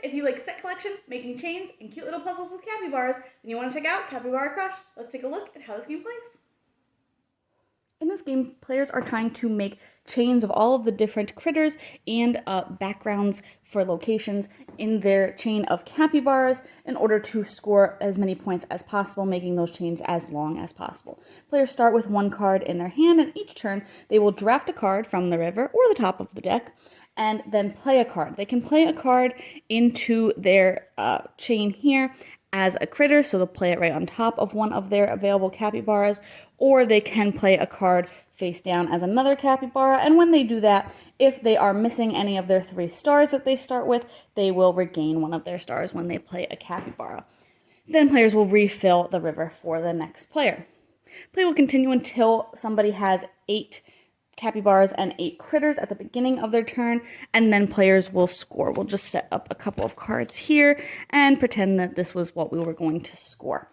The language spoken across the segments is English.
if you like set collection, making chains, and cute little puzzles with capybaras, then you want to check out Capybara Crush. Let's take a look at how this game plays. In this game, players are trying to make chains of all of the different critters and backgrounds for locations in their chain of capybaras in order to score as many points as possible, making those chains as long as possible. Players start with one card in their hand, and each turn they will draft a card from the river or the top of the deck and then play a card. They can play a card into their chain here as a critter, so they'll play it right on top of one of their available capybaras, or they can play a card face down as another capybara, and when they do that, if they are missing any of their 3 stars that they start with, they will regain one of their stars when they play a capybara. Then players will refill the river for the next player. Play will continue until somebody has 8 capybaras and 8 critters at the beginning of their turn, and then players will score. We'll just set up a couple of cards here and pretend that this was what we were going to score.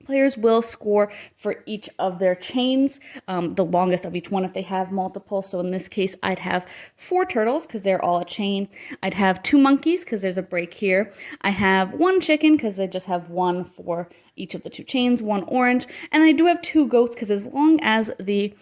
Players will score for each of their chains, the longest of each one if they have multiple. So in this case, I'd have 4 turtles because they're all a chain. I'd have 2 monkeys because there's a break here. I have 1 chicken because I just have 1 for each of the 2 chains, 1 orange. And I do have 2 goats because as long as the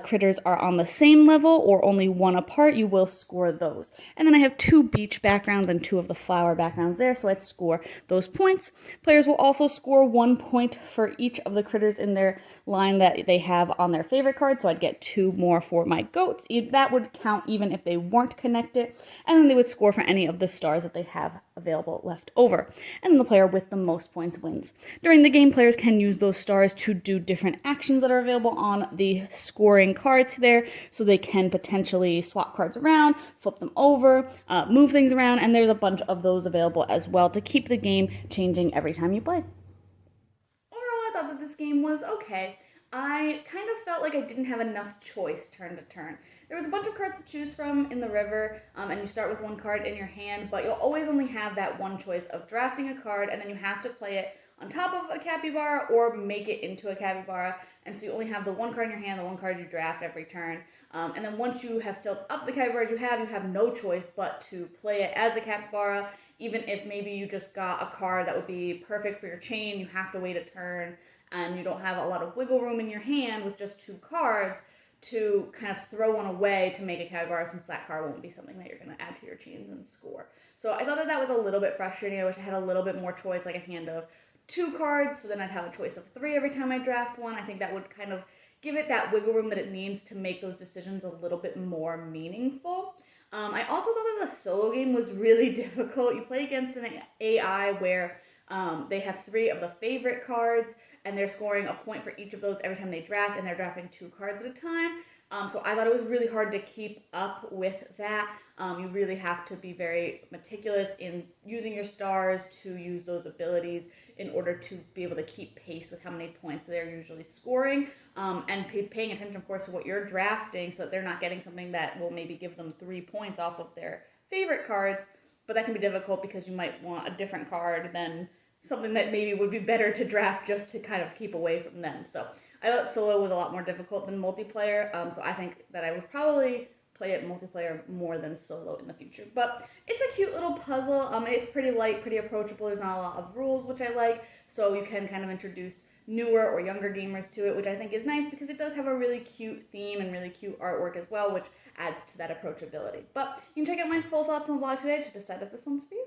critters are on the same level or only 1 apart, you will score those. And then I have 2 beach backgrounds and 2 of the flower backgrounds there, so I'd score those points. Players will also score 1 point for each of the critters in their line that they have on their favorite card, so I'd get 2 more for my goats. That would count even if they weren't connected, and then they would score for any of the stars that they have available left over. And then the player with the most points wins. During the game, players can use those stars to do different actions that are available on the scoring cards there, so they can potentially swap cards around, flip them over, move things around, and there's a bunch of those available as well to keep the game changing every time you play. Overall, I thought that this game was okay. I kind of felt like I didn't have enough choice turn to turn. There was a bunch of cards to choose from in the river, and you start with 1 card in your hand, but you'll always only have that one choice of drafting a card, and then you have to play it on top of a capybara or make it into a capybara, and so you only have the 1 card in your hand, the 1 card you draft every turn, and then once you have filled up the capybaras you have no choice but to play it as a capybara. Even if maybe you just got a card that would be perfect for your chain, you have to wait a turn, and you don't have a lot of wiggle room in your hand with just 2 cards to kind of throw one away to make a capybara, since that card won't be something that you're going to add to your chains and score. So I thought that that was a little bit frustrating. I wish I had a little bit more choice, like a hand of 2 cards, so then I'd have a choice of 3 every time I draft one. I think that would kind of give it that wiggle room that it needs to make those decisions a little bit more meaningful. I also thought that the solo game was really difficult. You play against an AI where they have 3 of the favorite cards, and they're scoring a point for each of those every time they draft, and they're drafting 2 cards at a time. So I thought it was really hard to keep up with that. You really have to be very meticulous in using your stars to use those abilities in order to be able to keep pace with how many points they're usually scoring, and paying attention, of course, to what you're drafting so that they're not getting something that will maybe give them 3 points off of their favorite cards. But that can be difficult because you might want a different card than something that maybe would be better to draft just to kind of keep away from them. So I thought solo was a lot more difficult than multiplayer, so I think that I would probably play it multiplayer more than solo in the future. But it's a cute little puzzle. It's pretty light, pretty approachable. There's not a lot of rules, which I like, so you can kind of introduce newer or younger gamers to it, which I think is nice because it does have a really cute theme and really cute artwork as well, which adds to that approachability. But you can check out my full thoughts on the blog today to decide if this one's for you.